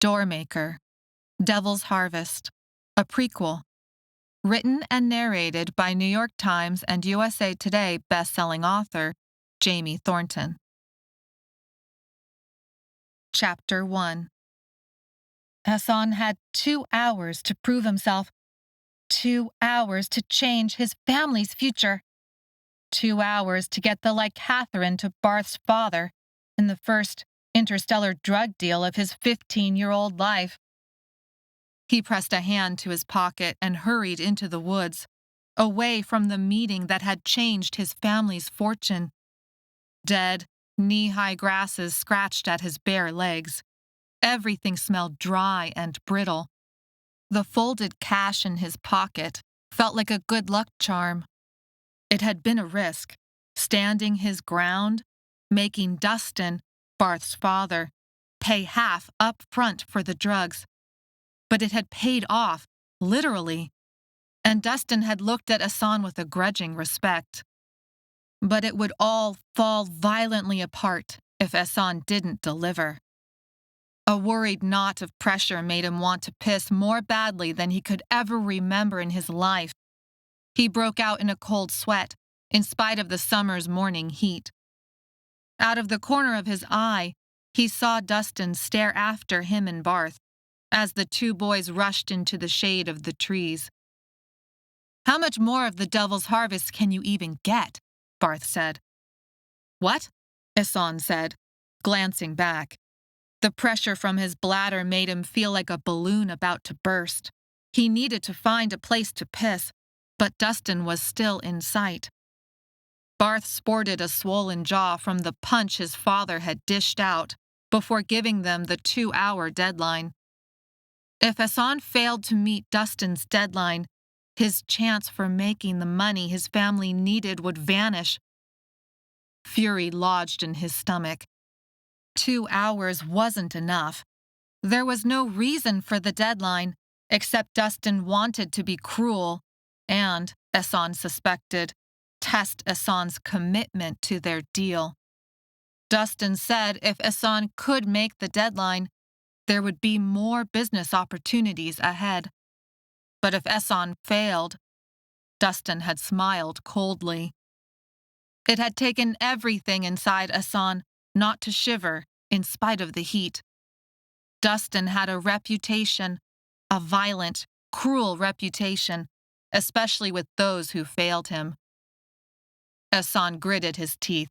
Doormaker, Devil's Harvest, a prequel. Written and narrated by New York Times and USA Today best-selling author Jamie Thornton. Chapter 1. Esson had 2 hours to prove himself. 2 hours to change his family's future. 2 hours to get the Catherine to Barth's father in the first interstellar drug deal of his 15-year-old life. He pressed a hand to his pocket and hurried into the woods, away from the meeting that had changed his family's fortune. Dead, knee-high grasses scratched at his bare legs. Everything smelled dry and brittle. The folded cash in his pocket felt like a good luck charm. It had been a risk, standing his ground, making Dustin, Barth's father, pay half up front for the drugs. But it had paid off, literally, and Dustin had looked at Esson with a grudging respect. But it would all fall violently apart if Esson didn't deliver. A worried knot of pressure made him want to piss more badly than he could ever remember in his life. He broke out in a cold sweat, in spite of the summer's morning heat. Out of the corner of his eye, he saw Dustin stare after him and Barth, as the two boys rushed into the shade of the trees. "How much more of the Devil's Harvest can you even get?" Barth said. "What?" Esson said, glancing back. The pressure from his bladder made him feel like a balloon about to burst. He needed to find a place to piss, but Dustin was still in sight. Barth sported a swollen jaw from the punch his father had dished out before giving them the 2-hour deadline. If Esson failed to meet Dustin's deadline, his chance for making the money his family needed would vanish. Fury lodged in his stomach. 2 hours wasn't enough. There was no reason for the deadline, except Dustin wanted to be cruel and, Esson suspected, test Esson's commitment to their deal. Dustin said if Esson could make the deadline, there would be more business opportunities ahead. But if Esson failed, Dustin had smiled coldly. It had taken everything inside Esson not to shiver in spite of the heat. Dustin had a reputation, a violent, cruel reputation, especially with those who failed him. Esson gritted his teeth.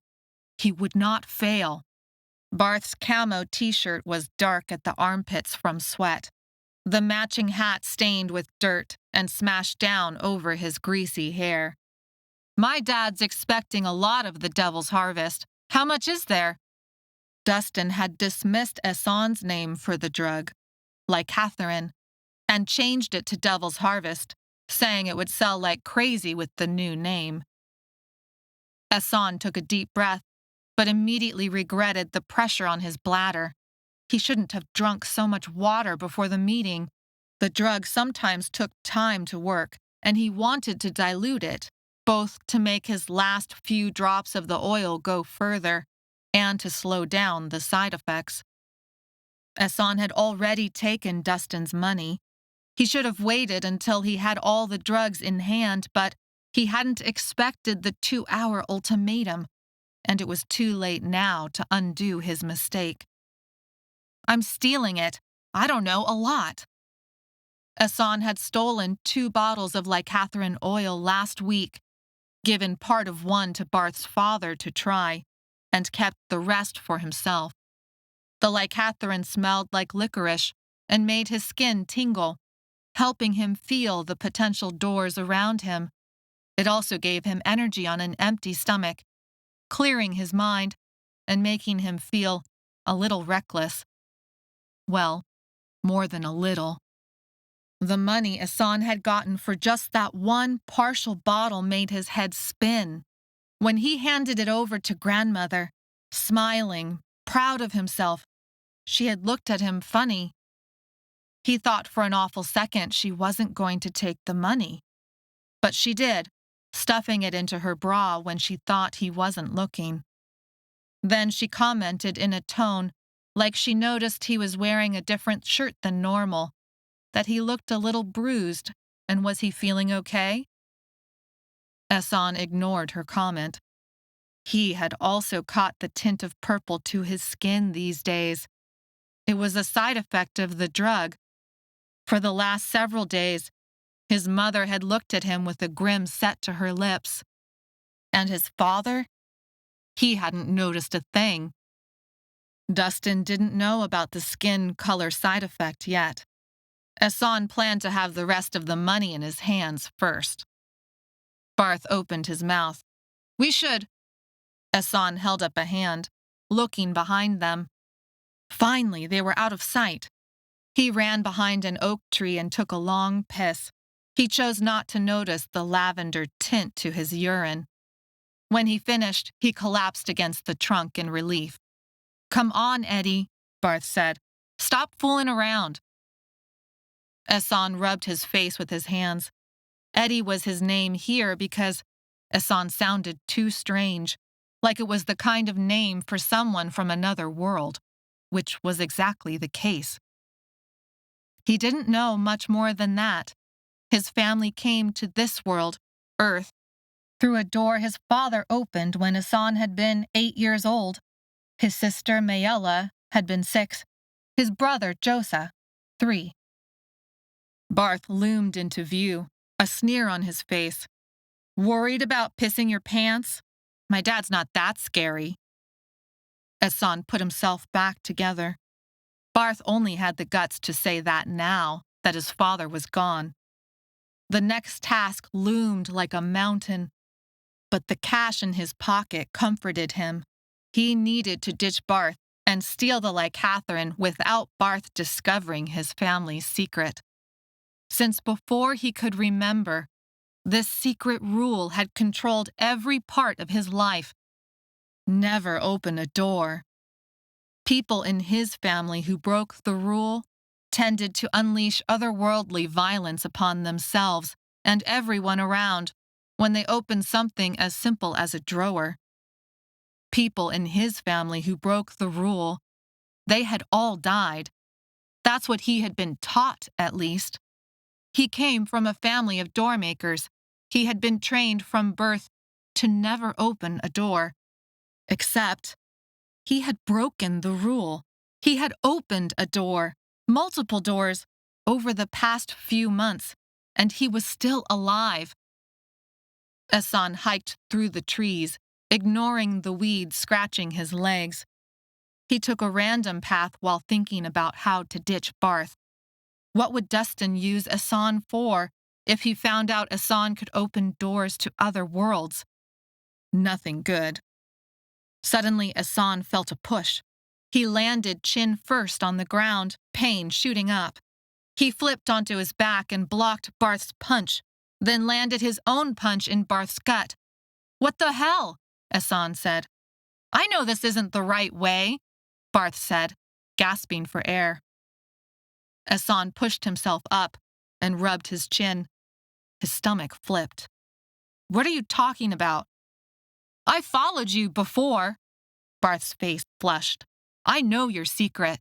He would not fail. Barth's camo t-shirt was dark at the armpits from sweat, the matching hat stained with dirt and smashed down over his greasy hair. "My dad's expecting a lot of the Devil's Harvest. How much is there?" Dustin had dismissed Esson's name for the drug, like Catherine, and changed it to Devil's Harvest, saying it would sell like crazy with the new name. Esson took a deep breath, but immediately regretted the pressure on his bladder. He shouldn't have drunk so much water before the meeting. The drug sometimes took time to work, and he wanted to dilute it, both to make his last few drops of the oil go further and to slow down the side effects. Esson had already taken Dustin's money. He should have waited until he had all the drugs in hand, but he hadn't expected the 2-hour ultimatum, and it was too late now to undo his mistake. "I'm stealing it. I don't know, a lot." Esson had stolen 2 bottles of Catherine oil last week, given part of one to Barth's father to try, and kept the rest for himself. The Catherine smelled like licorice and made his skin tingle, helping him feel the potential doors around him. It also gave him energy on an empty stomach, clearing his mind and making him feel a little reckless. Well, more than a little. The money Esson had gotten for just that one partial bottle made his head spin. When he handed it over to grandmother, smiling, proud of himself, she had looked at him funny. He thought for an awful second she wasn't going to take the money. But she did, stuffing it into her bra when she thought he wasn't looking. Then she commented in a tone like she noticed he was wearing a different shirt than normal, that he looked a little bruised, and was he feeling okay? Esson ignored her comment. He had also caught the tint of purple to his skin these days. It was a side effect of the drug. For the last several days, his mother had looked at him with a grim set to her lips. And his father? He hadn't noticed a thing. Dustin didn't know about the skin color side effect yet. Esson planned to have the rest of the money in his hands first. Barth opened his mouth. "We should." Esson held up a hand, looking behind them. Finally, they were out of sight. He ran behind an oak tree and took a long piss. He chose not to notice the lavender tint to his urine. When he finished, he collapsed against the trunk in relief. "Come on, Eddie," Barth said. "Stop fooling around." Esson rubbed his face with his hands. Eddie was his name here because Esson sounded too strange, like it was the kind of name for someone from another world, which was exactly the case. He didn't know much more than that. His family came to this world, Earth, through a door his father opened when Esson had been 8 years old. His sister Mayella had been 6. His brother Josa, 3. Barth loomed into view, a sneer on his face. "Worried about pissing your pants? My dad's not that scary." Esson put himself back together. Barth only had the guts to say that now that his father was gone. The next task loomed like a mountain, but the cash in his pocket comforted him. He needed to ditch Barth and steal the Lycathren without Barth discovering his family's secret. Since before he could remember, this secret rule had controlled every part of his life. Never open a door. People in his family who broke the rule tended to unleash otherworldly violence upon themselves and everyone around when they opened something as simple as a drawer. People in his family who broke the rule, they had all died. That's what he had been taught, at least. He came from a family of doormakers. He had been trained from birth to never open a door. Except, he had broken the rule. He had opened a door, multiple doors, over the past few months, and he was still alive. Esson hiked through the trees, ignoring the weeds scratching his legs. He took a random path while thinking about how to ditch Barth. What would Dustin use Esson for if he found out Esson could open doors to other worlds? Nothing good. Suddenly, Esson felt a push. He landed chin first on the ground, pain shooting up. He flipped onto his back and blocked Barth's punch, then landed his own punch in Barth's gut. "What the hell?" Esson said. "I know this isn't the right way," Barth said, gasping for air. Esson pushed himself up and rubbed his chin. His stomach flipped. "What are you talking about?" "I followed you before." Barth's face flushed. "I know your secret."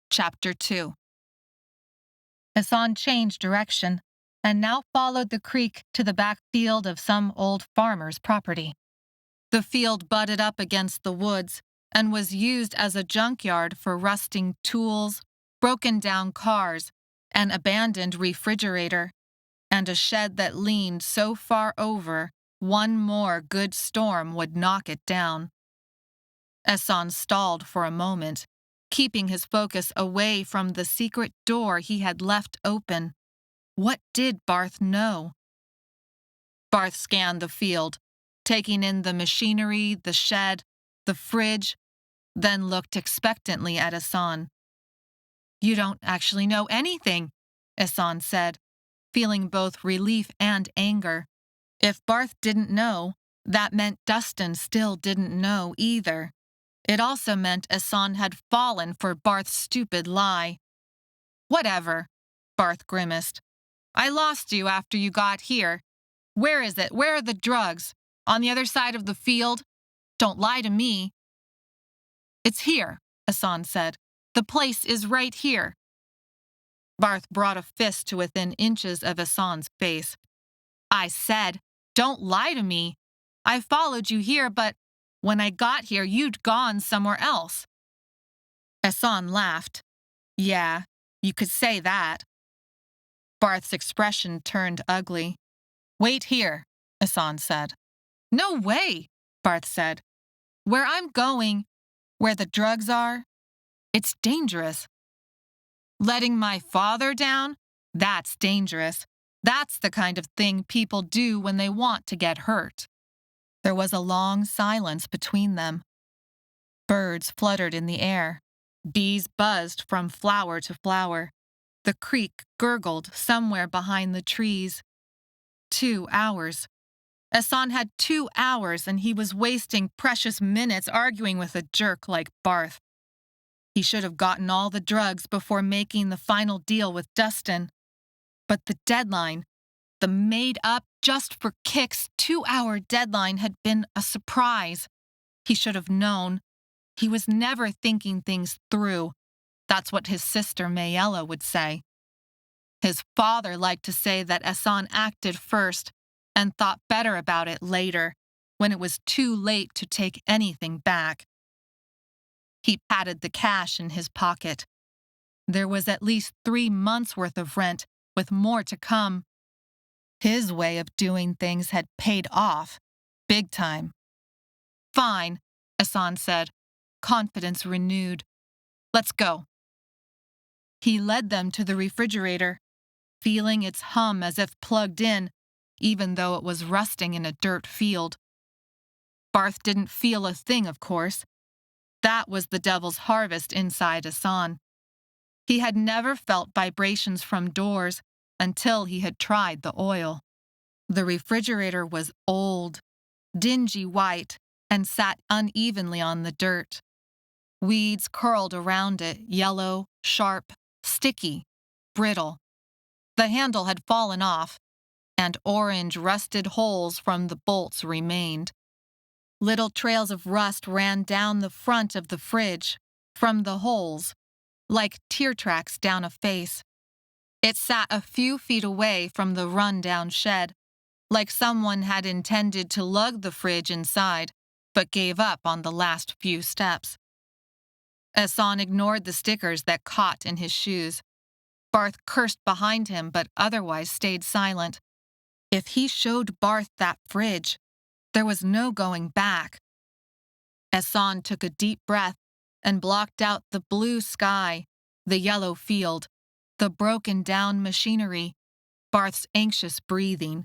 Chapter 2. Esson changed direction and now followed the creek to the back field of some old farmer's property. The field butted up against the woods and was used as a junkyard for rusting tools, broken-down cars, an abandoned refrigerator, and a shed that leaned so far over one more good storm would knock it down. Esson stalled for a moment, keeping his focus away from the secret door he had left open. What did Barth know? Barth scanned the field, taking in the machinery, the shed, the fridge, then looked expectantly at Esson. "You don't actually know anything," Esson said, feeling both relief and anger. If Barth didn't know, that meant Dustin still didn't know either. It also meant Esson had fallen for Barth's stupid lie. "Whatever," Barth grimaced. "I lost you after you got here. Where is it? Where are the drugs? On the other side of the field? Don't lie to me." It's here, Esson said. The place is right here. Barth brought a fist to within inches of Esson's face. I said, don't lie to me. I followed you here, but when I got here, you'd gone somewhere else. Esson laughed. Yeah, you could say that. Barth's expression turned ugly. Wait here, Esson said. No way, Barth said. Where I'm going, where the drugs are, it's dangerous. Letting my father down? That's dangerous. That's the kind of thing people do when they want to get hurt. There was a long silence between them. Birds fluttered in the air. Bees buzzed from flower to flower. The creek gurgled somewhere behind the trees. 2 hours. Esson had 2 hours, and he was wasting precious minutes arguing with a jerk like Barth. He should have gotten all the drugs before making the final deal with Dustin. But the deadline, the made-up, just-for-kicks 2-hour deadline had been a surprise. He should have known. He was never thinking things through. That's what his sister Mayella would say. His father liked to say that Esson acted first and thought better about it later, when it was too late to take anything back. He patted the cash in his pocket. There was at least 3 months' worth of rent, with more to come. His way of doing things had paid off, big time. Fine, Esson said, confidence renewed. Let's go. He led them to the refrigerator, feeling its hum as if plugged in, even though it was rusting in a dirt field. Barth didn't feel a thing, of course. That was the devil's harvest inside Esson. He had never felt vibrations from doors until he had tried the oil. The refrigerator was old, dingy white, and sat unevenly on the dirt. Weeds curled around it, yellow, sharp, sticky, brittle. The handle had fallen off, and orange rusted holes from the bolts remained. Little trails of rust ran down the front of the fridge, from the holes, like tear tracks down a face. It sat a few feet away from the run-down shed, like someone had intended to lug the fridge inside, but gave up on the last few steps. Esson ignored the stickers that caught in his shoes. Barth cursed behind him, but otherwise stayed silent. If he showed Barth that fridge, there was no going back. Esson took a deep breath and blocked out the blue sky, the yellow field, the broken-down machinery, Barth's anxious breathing,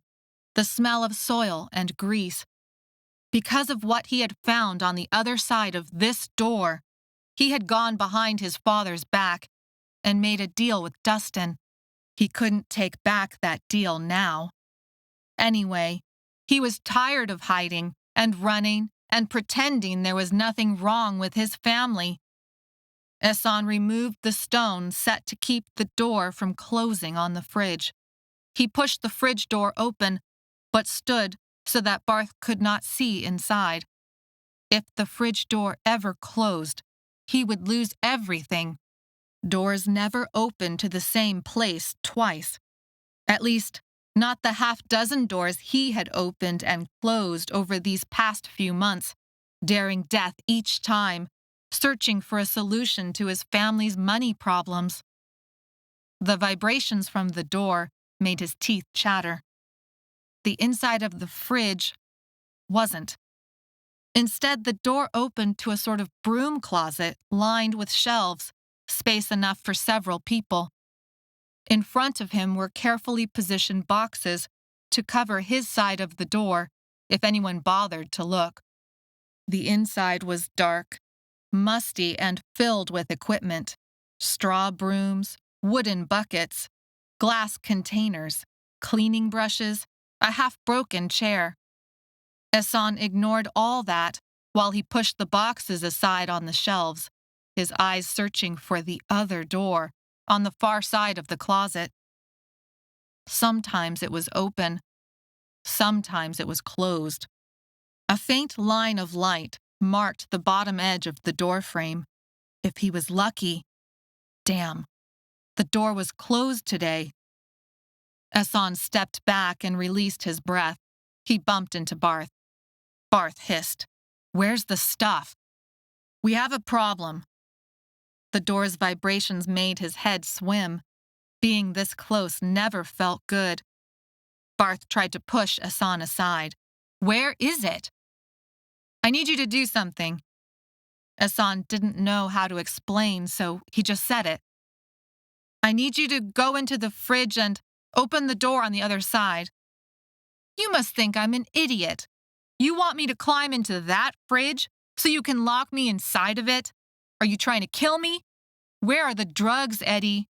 the smell of soil and grease. Because of what he had found on the other side of this door, he had gone behind his father's back and made a deal with Dustin. He couldn't take back that deal now. Anyway, he was tired of hiding and running and pretending there was nothing wrong with his family. Esson removed the stone set to keep the door from closing on the fridge. He pushed the fridge door open, but stood so that Barth could not see inside. If the fridge door ever closed, he would lose everything. Doors never opened to the same place twice. At least, not the half-dozen doors he had opened and closed over these past few months, daring death each time, searching for a solution to his family's money problems. The vibrations from the door made his teeth chatter. The inside of the fridge wasn't. Instead, the door opened to a sort of broom closet lined with shelves, space enough for several people. In front of him were carefully positioned boxes to cover his side of the door if anyone bothered to look. The inside was dark, musty, and filled with equipment: straw brooms, wooden buckets, glass containers, cleaning brushes, a half-broken chair. Esson ignored all that while he pushed the boxes aside on the shelves, his eyes searching for the other door on the far side of the closet. Sometimes it was open, sometimes it was closed. A faint line of light, marked the bottom edge of the door frame. If he was lucky, damn, the door was closed today. Esson stepped back and released his breath. He bumped into Barth. Barth hissed, "Where's the stuff?" "We have a problem." The door's vibrations made his head swim. Being this close never felt good. Barth tried to push Esson aside. "Where is it?" "I need you to do something." Esson didn't know how to explain, so he just said it. "I need you to go into the fridge and open the door on the other side." "You must think I'm an idiot. You want me to climb into that fridge so you can lock me inside of it? Are you trying to kill me? Where are the drugs, Eddie?"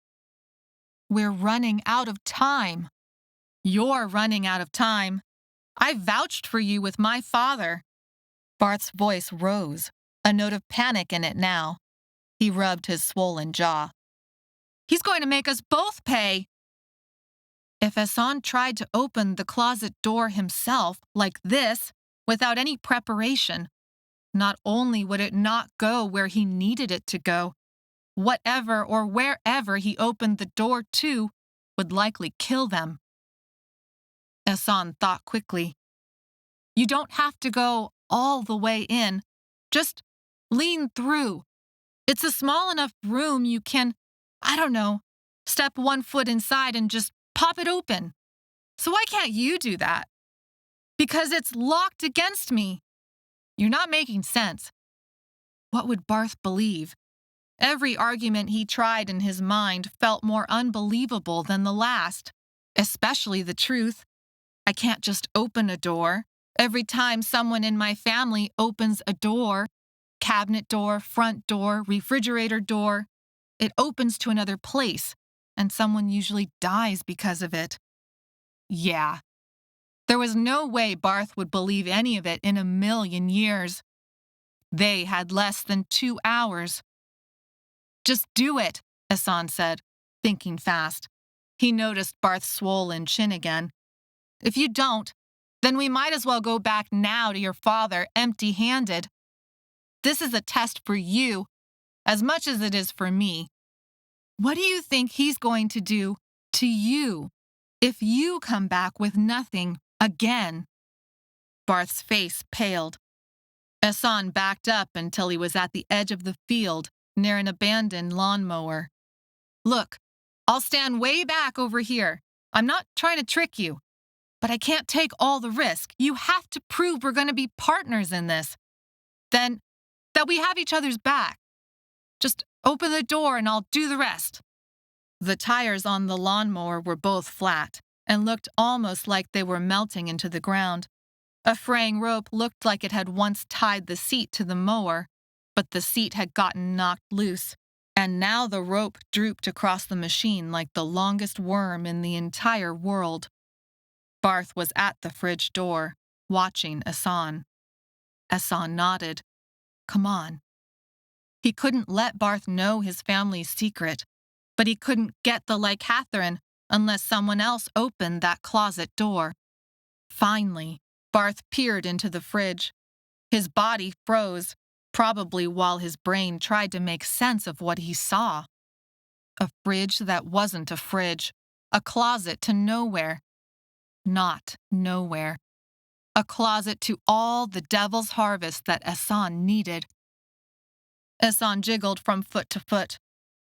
"We're running out of time." "You're running out of time. I vouched for you with my father." Barth's voice rose, a note of panic in it now. He rubbed his swollen jaw. "He's going to make us both pay." If Esson tried to open the closet door himself, like this, without any preparation, not only would it not go where he needed it to go, whatever or wherever he opened the door to would likely kill them. Esson thought quickly. "You don't have to go all the way in. Just lean through. It's a small enough room you can, I don't know, step one foot inside and just pop it open. So why can't you do that?" "Because it's locked against me." "You're not making sense." What would Barth believe? Every argument he tried in his mind felt more unbelievable than the last, especially the truth. "I can't just open a door. Every time someone in my family opens a door, cabinet door, front door, refrigerator door, it opens to another place, and someone usually dies because of it." Yeah. There was no way Barth would believe any of it in a million years. They had less than 2 hours. "Just do it," Esson said, thinking fast. He noticed Barth's swollen chin again. "If you don't, then we might as well go back now to your father empty-handed. This is a test for you, as much as it is for me. What do you think he's going to do to you if you come back with nothing again?" Barth's face paled. Esson backed up until he was at the edge of the field near an abandoned lawnmower. "Look, I'll stand way back over here. I'm not trying to trick you. But I can't take all the risk. You have to prove we're going to be partners in this. Then, that we have each other's back. Just open the door and I'll do the rest." The tires on the lawnmower were both flat and looked almost like they were melting into the ground. A fraying rope looked like it had once tied the seat to the mower, but the seat had gotten knocked loose, and now the rope drooped across the machine like the longest worm in the entire world. Barth was at the fridge door, watching Esson. Esson nodded. "Come on." He couldn't let Barth know his family's secret, but he couldn't get the Lycathrin unless someone else opened that closet door. Finally, Barth peered into the fridge. His body froze, probably while his brain tried to make sense of what he saw. A fridge that wasn't a fridge. A closet to nowhere. Not nowhere. A closet to all the devil's harvest that Esson needed. Esson jiggled from foot to foot,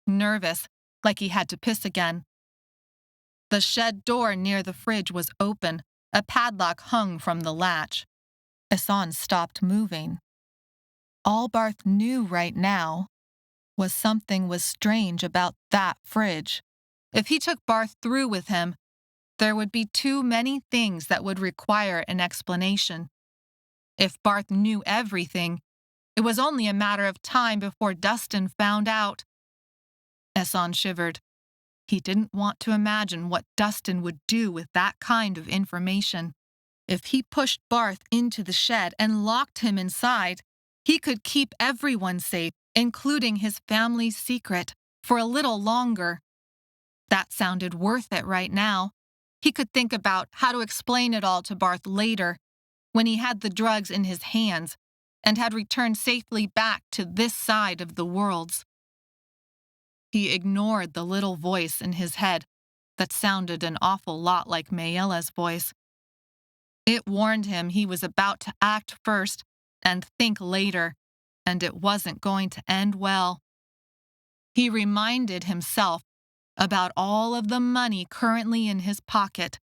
nervous, like he had to piss again. The shed door near the fridge was open. A padlock hung from the latch. Esson stopped moving. All Barth knew right now was something was strange about that fridge. If he took Barth through with him, there would be too many things that would require an explanation. If Barth knew everything, it was only a matter of time before Dustin found out. Esson shivered. He didn't want to imagine what Dustin would do with that kind of information. If he pushed Barth into the shed and locked him inside, he could keep everyone safe, including his family's secret, for a little longer. That sounded worth it right now. He could think about how to explain it all to Barth later, when he had the drugs in his hands, and had returned safely back to this side of the worlds. He ignored the little voice in his head that sounded an awful lot like Mayella's voice. It warned him he was about to act first and think later, and it wasn't going to end well. He reminded himself about all of the money currently in his pocket.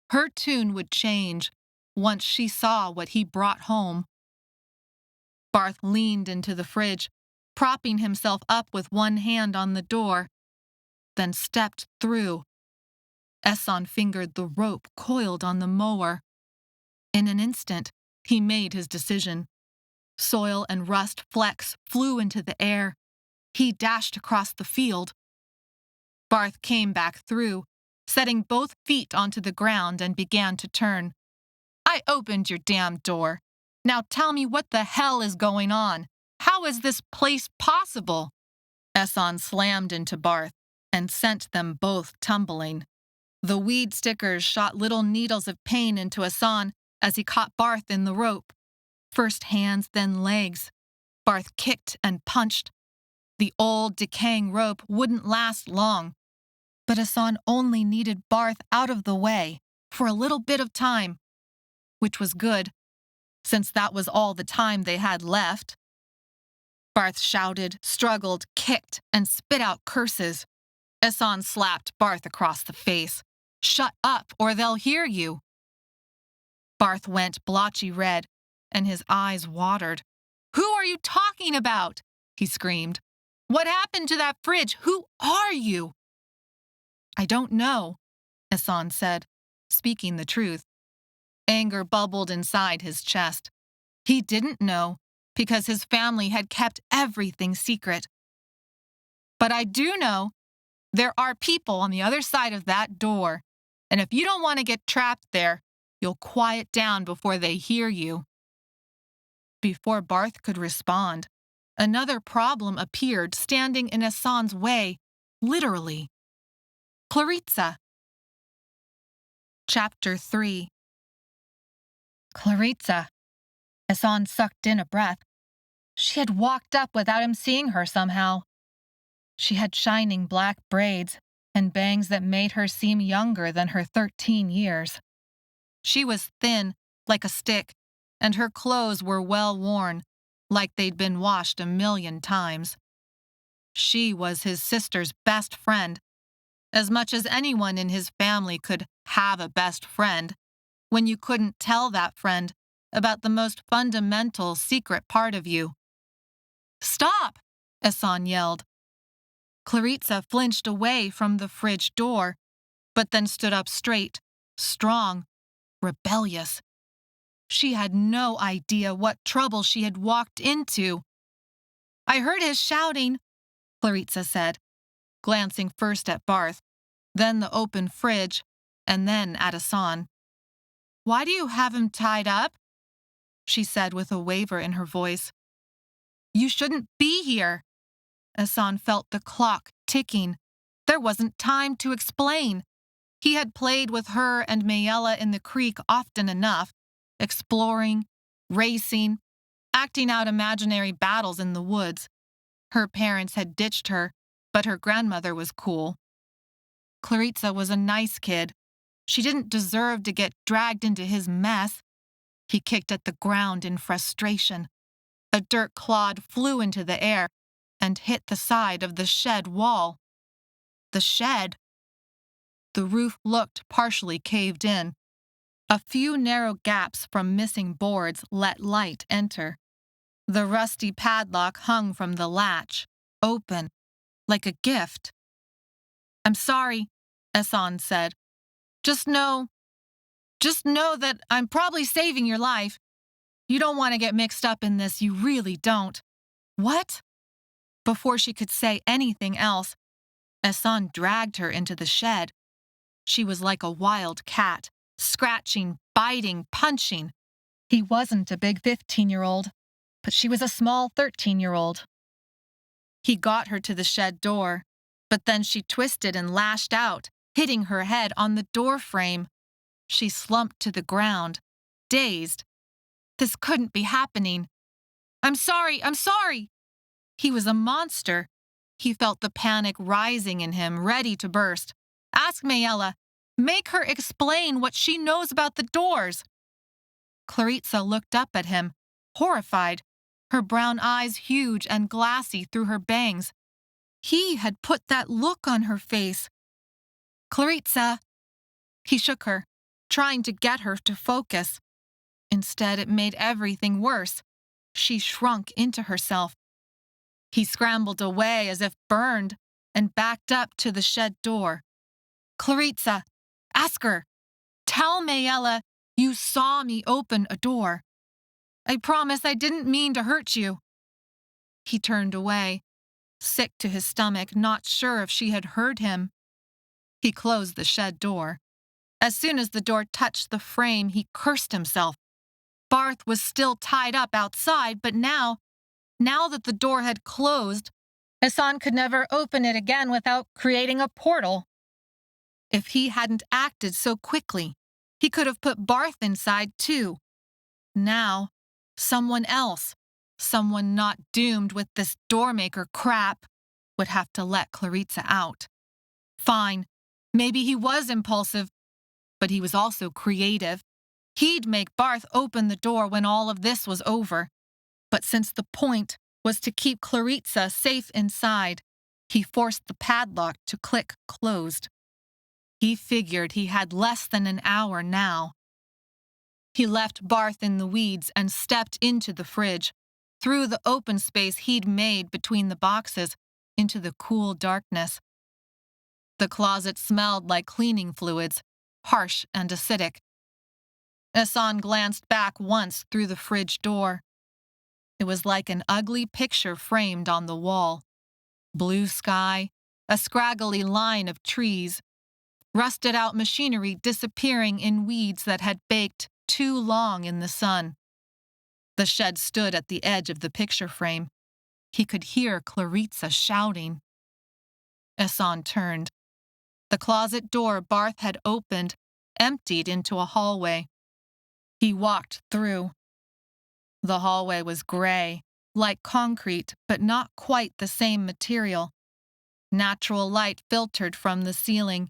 Her tune would change once she saw what he brought home. Barth leaned into the fridge, propping himself up with one hand on the door, then stepped through. Esson fingered the rope coiled on the mower. In an instant, he made his decision. Soil and rust flecks flew into the air. He dashed across the field. Barth came back through, setting both feet onto the ground and began to turn. I opened your damn door. Now tell me what the hell is going on. How is this place possible? Esson slammed into Barth and sent them both tumbling. The weed stickers shot little needles of pain into Esson as he caught Barth in the rope. First hands, then legs. Barth kicked and punched. The old, decaying rope wouldn't last long. But Esson only needed Barth out of the way for a little bit of time, which was good, since that was all the time they had left. Barth shouted, struggled, kicked, and spit out curses. Esson slapped Barth across the face. Shut up, or they'll hear you. Barth went blotchy red, and his eyes watered. Who are you talking about? He screamed. What happened to that fridge? Who are you? I don't know, Esson said, speaking the truth. Anger bubbled inside his chest. He didn't know, because his family had kept everything secret. But I do know there are people on the other side of that door, and if you don't want to get trapped there, you'll quiet down before they hear you. Before Barth could respond, another problem appeared standing in Esson's way, literally. Claritza. Chapter 3. Claritza. Esson sucked in a breath. She had walked up without him seeing her somehow. She had shining black braids and bangs that made her seem younger than her 13 years. She was thin, like a stick, and her clothes were well worn, like they'd been washed 1,000,000 times. She was his sister's best friend, as much as anyone in his family could have a best friend, when you couldn't tell that friend about the most fundamental secret part of you. Stop! Esson yelled. Claritza flinched away from the fridge door, but then stood up straight, strong, rebellious. She had no idea what trouble she had walked into. I heard his shouting, Claritza said, glancing first at Barth, then the open fridge, and then at Esson. Why do you have him tied up? She said with a waver in her voice. You shouldn't be here. Esson felt the clock ticking. There wasn't time to explain. He had played with her and Mayella in the creek often enough, exploring, racing, acting out imaginary battles in the woods. Her parents had ditched her, but her grandmother was cool. Claritza was a nice kid. She didn't deserve to get dragged into his mess. He kicked at the ground in frustration. A dirt clod flew into the air and hit the side of the shed wall. The shed. The roof looked partially caved in. A few narrow gaps from missing boards let light enter. The rusty padlock hung from the latch, open, like a gift. I'm sorry, Esson said. Just know that I'm probably saving your life. You don't want to get mixed up in this, you really don't. What? Before she could say anything else, Esson dragged her into the shed. She was like a wild cat, scratching, biting, punching. He wasn't a big 15-year-old, but she was a small 13-year-old. He got her to the shed door, but then she twisted and lashed out, hitting her head on the door frame. She slumped to the ground, dazed. This couldn't be happening. I'm sorry, I'm sorry. He was a monster. He felt the panic rising in him, ready to burst. Ask Mayella. Make her explain what she knows about the doors. Claritza looked up at him, horrified, her brown eyes huge and glassy through her bangs. He had put that look on her face. Claritza. He shook her, trying to get her to focus. Instead, it made everything worse. She shrunk into herself. He scrambled away as if burned and backed up to the shed door. Claritza, ask her. Tell Mayella you saw me open a door. I promise I didn't mean to hurt you. He turned away, sick to his stomach, not sure if she had heard him. He closed the shed door. As soon as the door touched the frame, he cursed himself. Barth was still tied up outside, but now that the door had closed, Esson could never open it again without creating a portal. If he hadn't acted so quickly, he could have put Barth inside too. Now, someone else, someone not doomed with this doormaker crap, would have to let Claritza out. Fine, maybe he was impulsive, but he was also creative. He'd make Barth open the door when all of this was over. But since the point was to keep Claritza safe inside, he forced the padlock to click closed. He figured he had less than an hour now. He left Barth in the weeds and stepped into the fridge, through the open space he'd made between the boxes, into the cool darkness. The closet smelled like cleaning fluids, harsh and acidic. Esson glanced back once through the fridge door. It was like an ugly picture framed on the wall. Blue sky, a scraggly line of trees, rusted-out machinery disappearing in weeds that had baked too long in the sun. The shed stood at the edge of the picture frame. He could hear Claritza shouting. Esson turned. The closet door Barth had opened emptied into a hallway. He walked through. The hallway was gray, like concrete, but not quite the same material. Natural light filtered from the ceiling.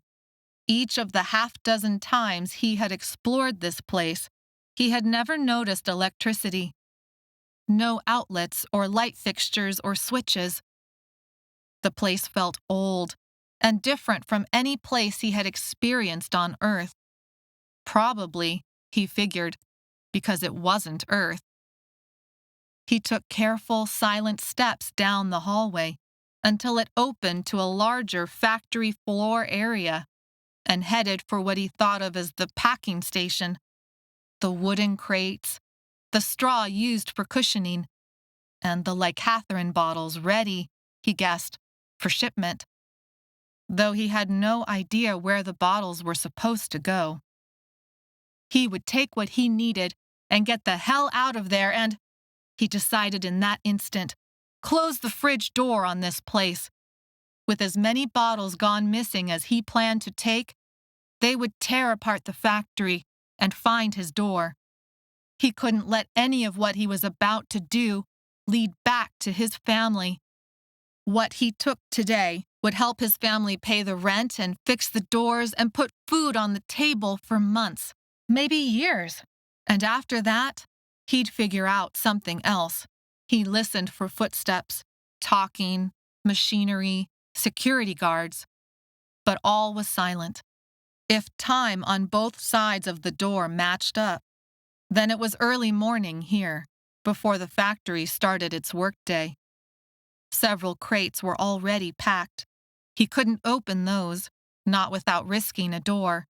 Each of the half-dozen times he had explored this place, he had never noticed electricity. No outlets or light fixtures or switches. The place felt old and different from any place he had experienced on Earth. Probably, he figured, because it wasn't Earth. He took careful, silent steps down the hallway until it opened to a larger factory floor area and headed for what he thought of as the packing station. The wooden crates, the straw used for cushioning, and the Lycatherine bottles ready, he guessed, for shipment, though he had no idea where the bottles were supposed to go. He would take what he needed and get the hell out of there and, he decided in that instant, close the fridge door on this place. With as many bottles gone missing as he planned to take, they would tear apart the factory and find his door. He couldn't let any of what he was about to do lead back to his family. What he took today would help his family pay the rent and fix the doors and put food on the table for months, maybe years. And after that, he'd figure out something else. He listened for footsteps, talking, machinery, security guards. But all was silent. If time on both sides of the door matched up, then it was early morning here, before the factory started its workday. Several crates were already packed. He couldn't open those, not without risking a door.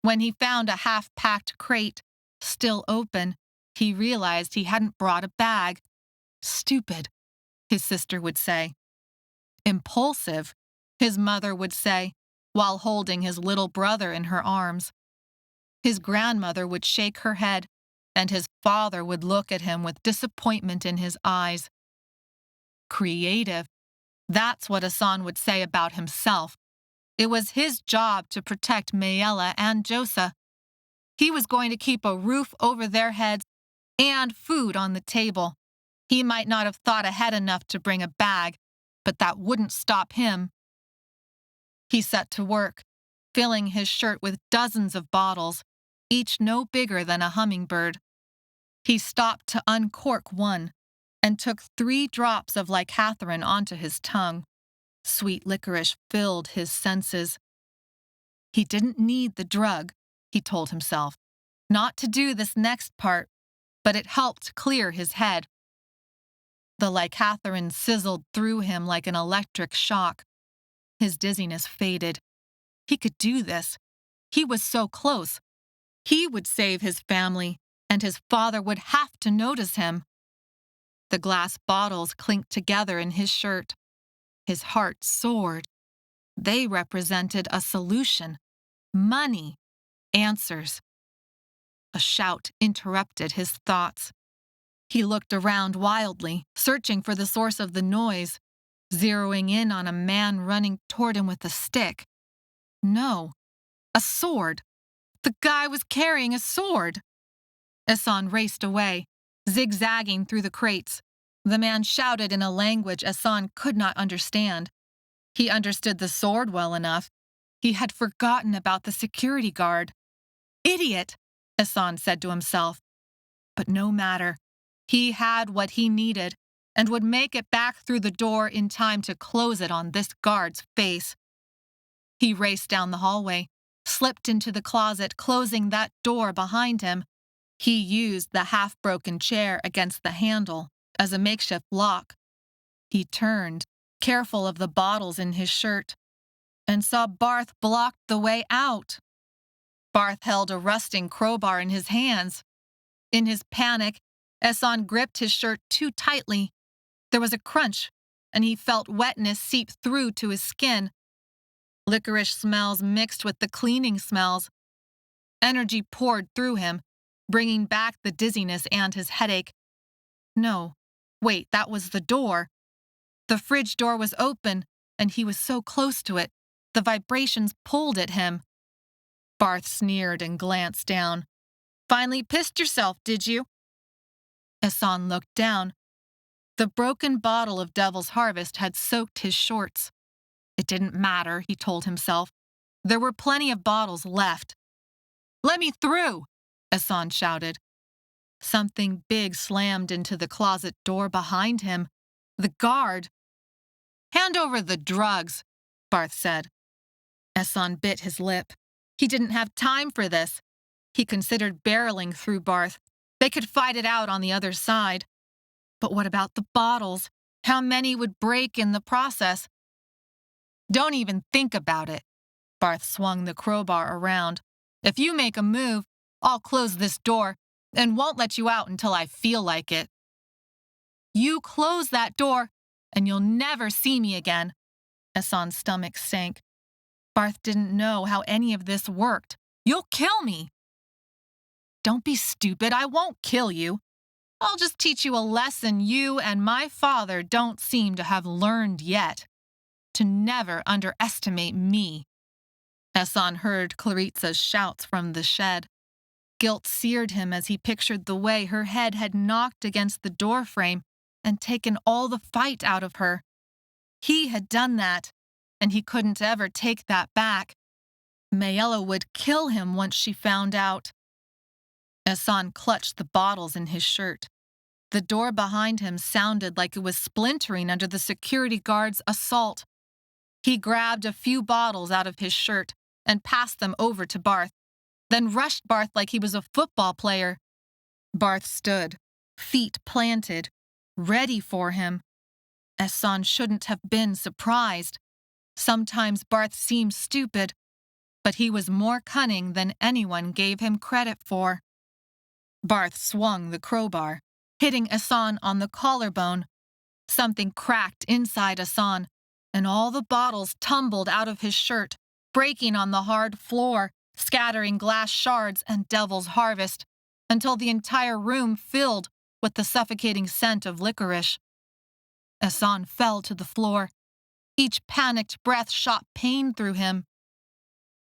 When he found a half-packed crate, still open, he realized he hadn't brought a bag. Stupid, his sister would say. Impulsive, his mother would say, while holding his little brother in her arms. His grandmother would shake her head, and his father would look at him with disappointment in his eyes. Creative. That's what Esson would say about himself. It was his job to protect Mayella and Josa. He was going to keep a roof over their heads and food on the table. He might not have thought ahead enough to bring a bag, but that wouldn't stop him. He set to work, filling his shirt with dozens of bottles, each no bigger than a hummingbird. He stopped to uncork one and took 3 drops of lycathrine onto his tongue. Sweet licorice filled his senses. He didn't need the drug, he told himself, not to do this next part, but it helped clear his head. The lycathrine sizzled through him like an electric shock. His dizziness faded. He could do this. He was so close. He would save his family, and his father would have to notice him. The glass bottles clinked together in his shirt. His heart soared. They represented a solution. Money. Answers. A shout interrupted his thoughts. He looked around wildly, searching for the source of the noise, zeroing in on a man running toward him with a stick. No, a sword. The guy was carrying a sword. Esson raced away, zigzagging through the crates. The man shouted in a language Esson could not understand. He understood the sword well enough. He had forgotten about the security guard. Idiot, Esson said to himself. But no matter. He had what he needed and would make it back through the door in time to close it on this guard's face. He raced down the hallway, slipped into the closet, closing that door behind him. He used the half-broken chair against the handle as a makeshift lock. He turned, careful of the bottles in his shirt, and saw Barth blocked the way out. Barth held a rusting crowbar in his hands. In his panic, Esson gripped his shirt too tightly. There was a crunch, and he felt wetness seep through to his skin. Licorice smells mixed with the cleaning smells. Energy poured through him, bringing back the dizziness and his headache. No, wait, that was the door. The fridge door was open, and he was so close to it, the vibrations pulled at him. Barth sneered and glanced down. Finally pissed yourself, did you? Esson looked down. The broken bottle of Devil's Harvest had soaked his shorts. It didn't matter, he told himself. There were plenty of bottles left. Let me through, Esson shouted. Something big slammed into the closet door behind him. The guard. Hand over the drugs, Barth said. Esson bit his lip. He didn't have time for this. He considered barreling through Barth. They could fight it out on the other side. But what about the bottles? How many would break in the process? Don't even think about it. Barth swung the crowbar around. If you make a move, I'll close this door and won't let you out until I feel like it. You close that door, and you'll never see me again. Esson's stomach sank. Barth didn't know how any of this worked. You'll kill me. Don't be stupid. I won't kill you. I'll just teach you a lesson you and my father don't seem to have learned yet. To never underestimate me. Esson heard Claritza's shouts from the shed. Guilt seared him as he pictured the way her head had knocked against the doorframe and taken all the fight out of her. He had done that, and he couldn't ever take that back. Mayella would kill him once she found out. Esson clutched the bottles in his shirt. The door behind him sounded like it was splintering under the security guard's assault. He grabbed a few bottles out of his shirt and passed them over to Barth, then rushed Barth like he was a football player. Barth stood, feet planted, ready for him. Esson shouldn't have been surprised. Sometimes Barth seemed stupid, but he was more cunning than anyone gave him credit for. Barth swung the crowbar, hitting Esson on the collarbone. Something cracked inside Esson, and all the bottles tumbled out of his shirt, breaking on the hard floor, scattering glass shards and Devil's Harvest, until the entire room filled with the suffocating scent of licorice. Esson fell to the floor. Each panicked breath shot pain through him.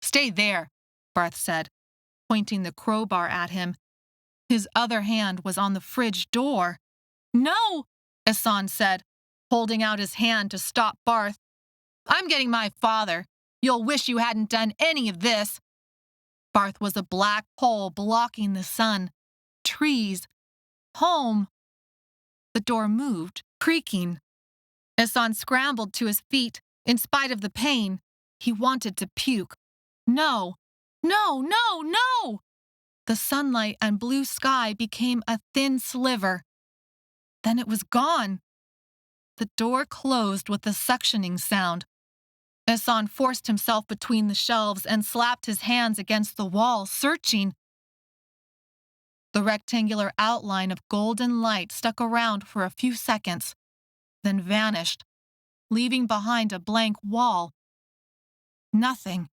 Stay there, Barth said, pointing the crowbar at him. His other hand was on the fridge door. No, Esson said, holding out his hand to stop Barth. "I'm getting my father. You'll wish you hadn't done any of this." Barth was a black hole blocking the sun. Trees. Home. The door moved, creaking. Esson scrambled to his feet, in spite of the pain. He wanted to puke. No! No! No! No! The sunlight and blue sky became a thin sliver. Then it was gone. The door closed with a suctioning sound. Esson forced himself between the shelves and slapped his hands against the wall, searching. The rectangular outline of golden light stuck around for a few seconds, then vanished, leaving behind a blank wall. Nothing.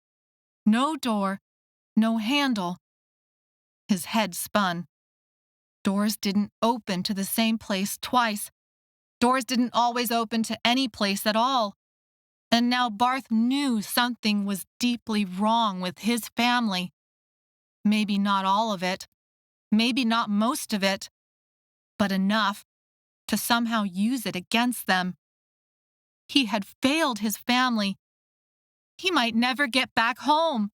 No door, no handle. His head spun. Doors didn't open to the same place twice. Doors didn't always open to any place at all. And now Barth knew something was deeply wrong with his family. Maybe not all of it. Maybe not most of it. But enough to somehow use it against them. He had failed his family. He might never get back home.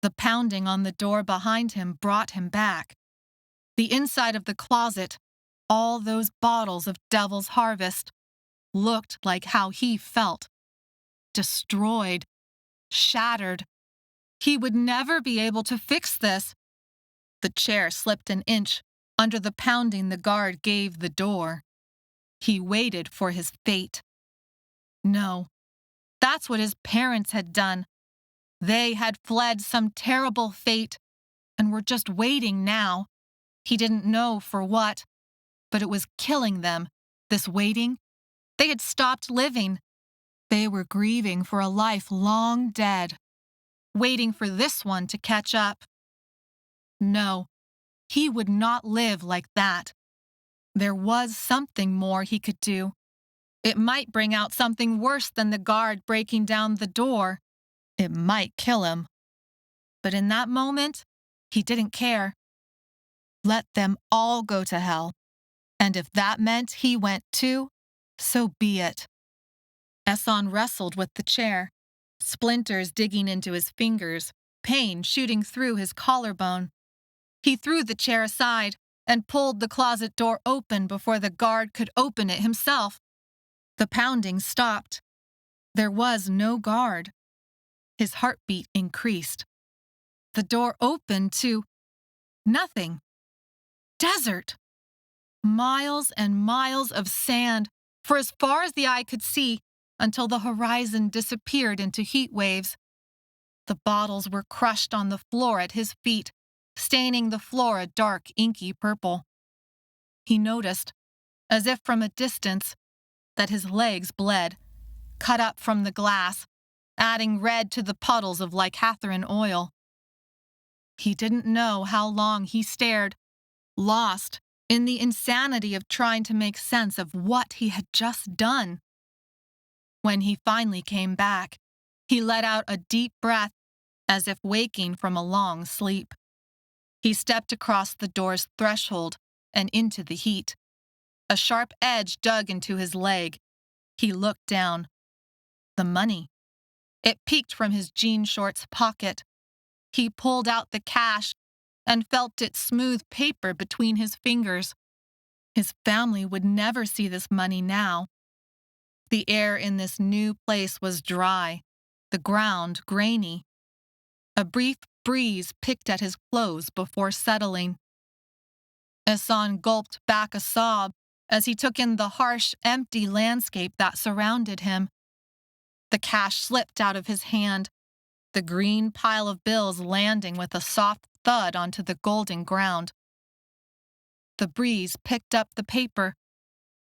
The pounding on the door behind him brought him back. The inside of the closet, all those bottles of Devil's Harvest, looked like how he felt. Destroyed. Shattered. He would never be able to fix this. The chair slipped an inch under the pounding the guard gave the door. He waited for his fate. No, that's what his parents had done. They had fled some terrible fate and were just waiting now. He didn't know for what, but it was killing them, this waiting. They had stopped living. They were grieving for a life long dead, waiting for this one to catch up. No, he would not live like that. There was something more he could do. It might bring out something worse than the guard breaking down the door. It might kill him. But in that moment, he didn't care. Let them all go to hell. And if that meant he went too, so be it. Esson wrestled with the chair, splinters digging into his fingers, pain shooting through his collarbone. He threw the chair aside and pulled the closet door open before the guard could open it himself. The pounding stopped. There was no guard. His heartbeat increased. The door opened to nothing. Desert. Miles and miles of sand, for as far as the eye could see, until the horizon disappeared into heat waves. The bottles were crushed on the floor at his feet, staining the floor a dark, inky purple. He noticed, as if from a distance, that his legs bled, cut up from the glass, adding red to the puddles of lycathrine oil. He didn't know how long he stared, lost in the insanity of trying to make sense of what he had just done. When he finally came back, he let out a deep breath, as if waking from a long sleep. He stepped across the door's threshold and into the heat. A sharp edge dug into his leg. He looked down. The money. It peeked from his jean shorts pocket. He pulled out the cash and felt its smooth paper between his fingers. His family would never see this money now. The air in this new place was dry, the ground grainy. A brief breeze picked at his clothes before settling. Esson gulped back a sob as he took in the harsh, empty landscape that surrounded him. The cash slipped out of his hand, the green pile of bills landing with a soft thud onto the golden ground. The breeze picked up the paper,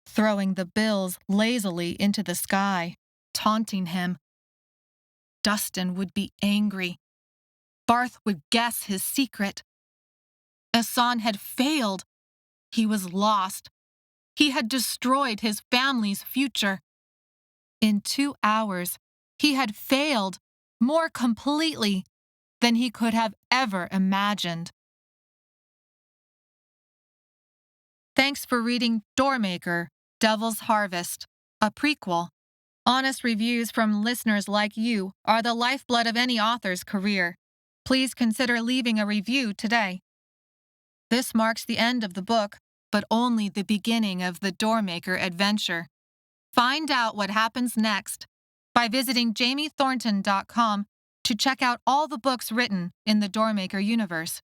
throwing the bills lazily into the sky, taunting him. Dustin would be angry. Barth would guess his secret. Esson had failed. He was lost. He had destroyed his family's future. In 2 hours, he had failed more completely than he could have ever imagined. Thanks for reading Doormaker Devil's Harvest, a prequel. Honest reviews from listeners like you are the lifeblood of any author's career. Please consider leaving a review today. This marks the end of the book, but only the beginning of the Doormaker adventure. Find out what happens next by visiting jamiethornton.com to check out all the books written in the Doormaker universe.